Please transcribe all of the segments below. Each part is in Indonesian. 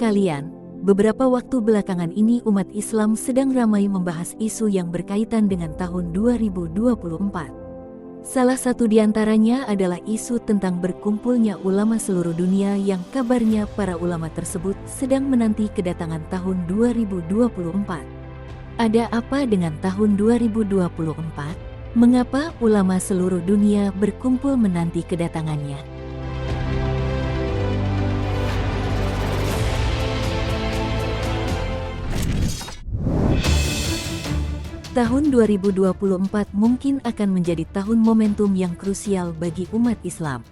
sekalian, beberapa waktu belakangan ini umat Islam sedang ramai membahas isu yang berkaitan dengan tahun 2024. Salah satu di antaranya adalah isu tentang berkumpulnya ulama seluruh dunia yang kabarnya para ulama tersebut sedang menanti kedatangan tahun 2024. Ada apa dengan tahun 2024? Mengapa ulama seluruh dunia berkumpul menanti kedatangannya? Tahun 2024 mungkin akan menjadi tahun momentum yang krusial bagi umat Islam.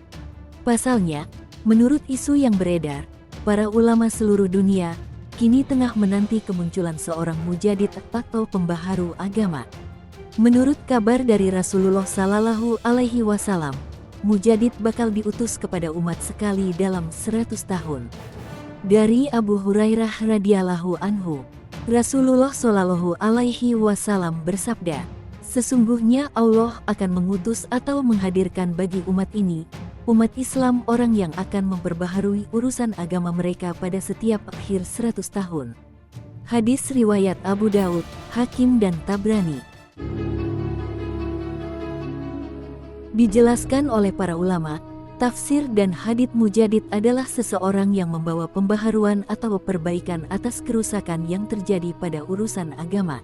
Pasalnya, menurut isu yang beredar, para ulama seluruh dunia kini tengah menanti kemunculan seorang mujadid atau pembaharu agama. Menurut kabar dari Rasulullah Shallallahu Alaihi Wasallam, mujadid bakal diutus kepada umat sekali dalam 100 tahun. Dari Abu Hurairah radhiyallahu anhu, Rasulullah Shallallahu Alaihi Wasallam bersabda, sesungguhnya Allah akan mengutus atau menghadirkan bagi umat ini, umat Islam orang yang akan memperbaharui urusan agama mereka pada setiap akhir 100 tahun. Hadis riwayat Abu Daud, Hakim dan Tabrani. Dijelaskan oleh para ulama, tafsir dan hadits mujadid adalah seseorang yang membawa pembaharuan atau perbaikan atas kerusakan yang terjadi pada urusan agama.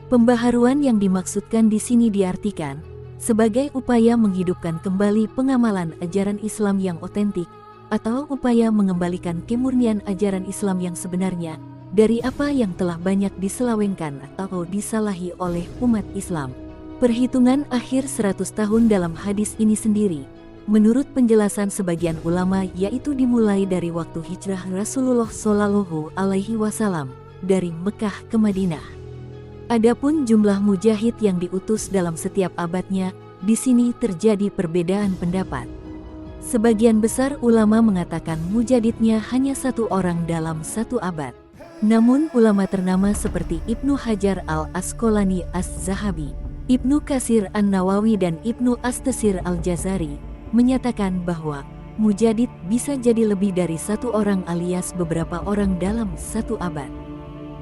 Pembaharuan yang dimaksudkan di sini diartikan sebagai upaya menghidupkan kembali pengamalan ajaran Islam yang otentik atau upaya mengembalikan kemurnian ajaran Islam yang sebenarnya dari apa yang telah banyak diselewengkan atau disalahi oleh umat Islam. Perhitungan akhir 100 tahun dalam hadis ini sendiri, menurut penjelasan sebagian ulama, yaitu dimulai dari waktu hijrah Rasulullah Shallallahu Alaihi Wasallam dari Mekah ke Madinah. Adapun jumlah mujahid yang diutus dalam setiap abadnya, di sini terjadi perbedaan pendapat. Sebagian besar ulama mengatakan mujadidnya hanya satu orang dalam satu abad. Namun ulama ternama seperti Ibnu Hajar al-Asqalani Az-Zahabi, Ibnu Katsir An-Nawawi dan Ibnu Astasir Al-Jazari menyatakan bahwa mujadid bisa jadi lebih dari satu orang alias beberapa orang dalam satu abad.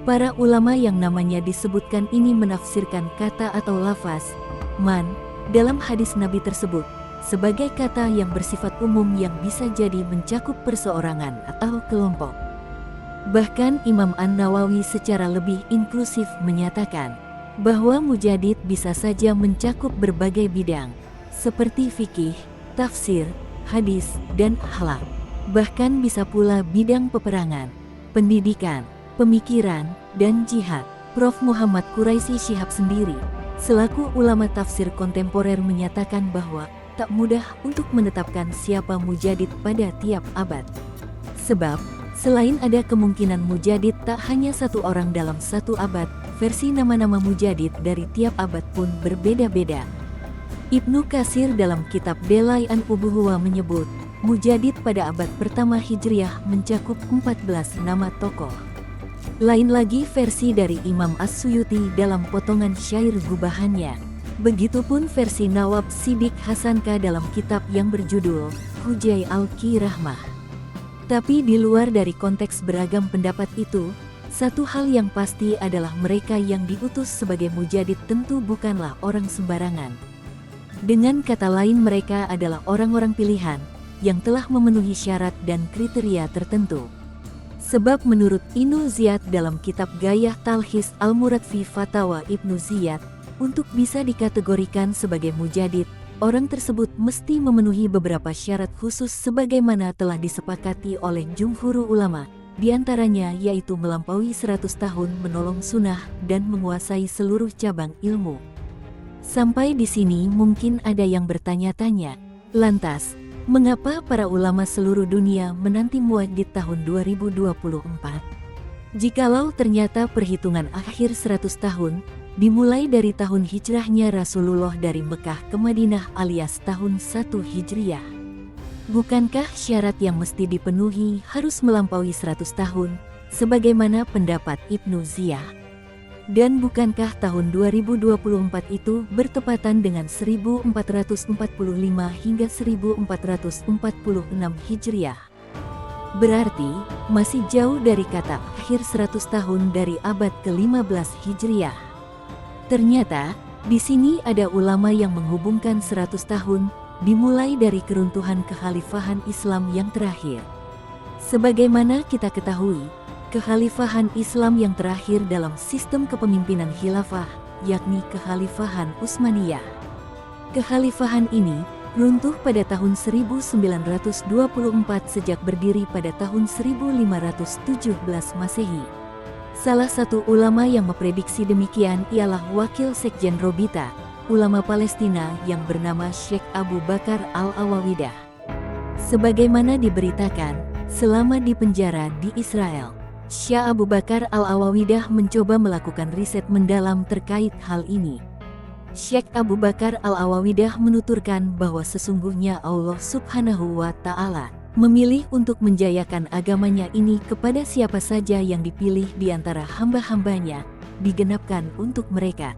Para ulama yang namanya disebutkan ini menafsirkan kata atau lafaz man dalam hadis Nabi tersebut sebagai kata yang bersifat umum yang bisa jadi mencakup perseorangan atau kelompok. Bahkan Imam An-Nawawi secara lebih inklusif menyatakan bahwa mujadid bisa saja mencakup berbagai bidang seperti fikih, tafsir, hadis, dan akhlak. Bahkan bisa pula bidang peperangan, pendidikan, pemikiran, dan jihad. Prof. Muhammad Quraisy Shihab sendiri, selaku ulama tafsir kontemporer menyatakan bahwa tak mudah untuk menetapkan siapa mujadid pada tiap abad. Sebab, selain ada kemungkinan mujadid tak hanya satu orang dalam satu abad, versi nama-nama mujadid dari tiap abad pun berbeda-beda. Ibnu Katsir dalam kitab Dalail An-Nubuwah menyebut, mujadid pada abad pertama Hijriah mencakup 14 nama tokoh. Lain lagi versi dari Imam As-Suyuti dalam potongan syair gubahannya. Begitupun versi Nawab Siddiq Hasanka dalam kitab yang berjudul Hujai Al-Kirahmah. Tapi di luar dari konteks beragam pendapat itu, satu hal yang pasti adalah mereka yang diutus sebagai mujadid tentu bukanlah orang sembarangan. Dengan kata lain, mereka adalah orang-orang pilihan yang telah memenuhi syarat dan kriteria tertentu. Sebab menurut Ibnu Ziyad dalam kitab Gayah Talhis Al-Murad fi Fatawa Ibnu Ziyad, untuk bisa dikategorikan sebagai mujadid, orang tersebut mesti memenuhi beberapa syarat khusus sebagaimana telah disepakati oleh jumhur ulama, di antaranya yaitu melampaui 100 tahun menolong sunnah dan menguasai seluruh cabang ilmu. Sampai di sini mungkin ada yang bertanya-tanya, lantas, mengapa para ulama seluruh dunia menanti mujadid tahun 2024? Jikalau ternyata perhitungan akhir 100 tahun, dimulai dari tahun hijrahnya Rasulullah dari Mekah ke Madinah alias tahun 1 Hijriah. Bukankah syarat yang mesti dipenuhi harus melampaui 100 tahun, sebagaimana pendapat Ibnu Ziyad? Dan bukankah tahun 2024 itu bertepatan dengan 1445 hingga 1446 Hijriah? Berarti, masih jauh dari kata akhir 100 tahun dari abad ke-15 Hijriah. Ternyata, di sini ada ulama yang menghubungkan 100 tahun, dimulai dari keruntuhan kekhalifahan Islam yang terakhir. Sebagaimana kita ketahui, kekhalifahan Islam yang terakhir dalam sistem kepemimpinan khilafah, yakni kekhalifahan Utsmaniyah. Kekhalifahan ini runtuh pada tahun 1924 sejak berdiri pada tahun 1517 Masehi. Salah satu ulama yang memprediksi demikian ialah wakil Sekjen Robita, ulama Palestina yang bernama Syekh Abu Bakar Al-Awawidah. Sebagaimana diberitakan, selama di penjara di Israel, Syekh Abu Bakar Al-Awawidah mencoba melakukan riset mendalam terkait hal ini. Syekh Abu Bakar Al-Awawidah menuturkan bahwa sesungguhnya Allah Subhanahu wa Ta'ala memilih untuk menjayakan agamanya ini kepada siapa saja yang dipilih di antara hamba-hambanya, digenapkan untuk mereka.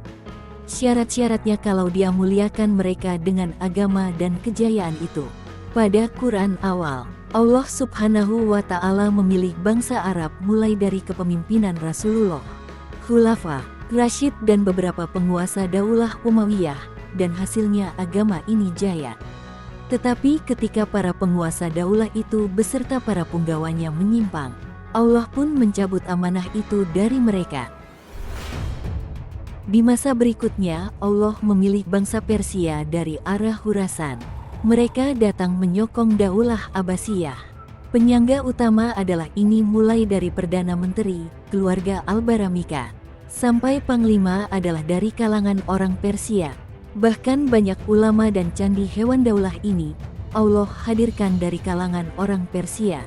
Syarat-syaratnya kalau Dia muliakan mereka dengan agama dan kejayaan itu. Pada Quran awal, Allah Subhanahu wa Ta'ala memilih bangsa Arab mulai dari kepemimpinan Rasulullah, Khulafa Rasyid dan beberapa penguasa Daulah Umayyah, dan hasilnya agama ini jaya. Tetapi ketika para penguasa daulah itu beserta para punggawanya menyimpang, Allah pun mencabut amanah itu dari mereka. Di masa berikutnya, Allah memilih bangsa Persia dari arah Khurasan. Mereka datang menyokong Daulah Abbasiyah. Penyangga utama adalah ini mulai dari Perdana Menteri, keluarga Al-Baramika, sampai Panglima adalah dari kalangan orang Persia. Bahkan banyak ulama dan candi hewan daulah ini, Allah hadirkan dari kalangan orang Persia.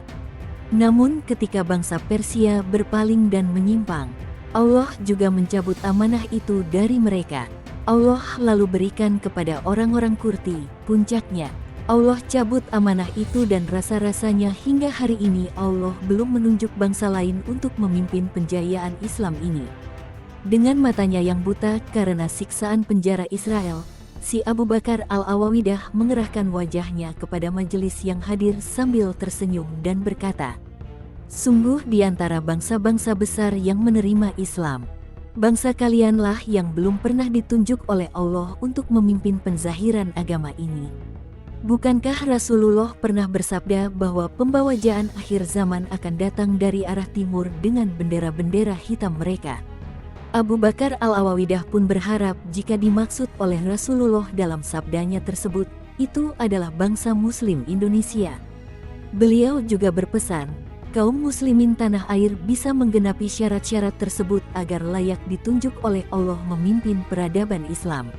Namun ketika bangsa Persia berpaling dan menyimpang, Allah juga mencabut amanah itu dari mereka. Allah lalu berikan kepada orang-orang Kurti, puncaknya. Allah cabut amanah itu dan rasa-rasanya hingga hari ini Allah belum menunjuk bangsa lain untuk memimpin penjayaan Islam ini. Dengan matanya yang buta karena siksaan penjara Israel, si Abu Bakar Al-Awawidah mengerahkan wajahnya kepada majelis yang hadir sambil tersenyum dan berkata, "Sungguh di antara bangsa-bangsa besar yang menerima Islam, bangsa kalianlah yang belum pernah ditunjuk oleh Allah untuk memimpin penzahiran agama ini. Bukankah Rasulullah pernah bersabda bahwa pembawaan akhir zaman akan datang dari arah timur dengan bendera-bendera hitam mereka?" Abu Bakar Al-Awawidah pun berharap jika dimaksud oleh Rasulullah dalam sabdanya tersebut, itu adalah bangsa Muslim Indonesia. Beliau juga berpesan, kaum muslimin tanah air bisa menggenapi syarat-syarat tersebut agar layak ditunjuk oleh Allah memimpin peradaban Islam.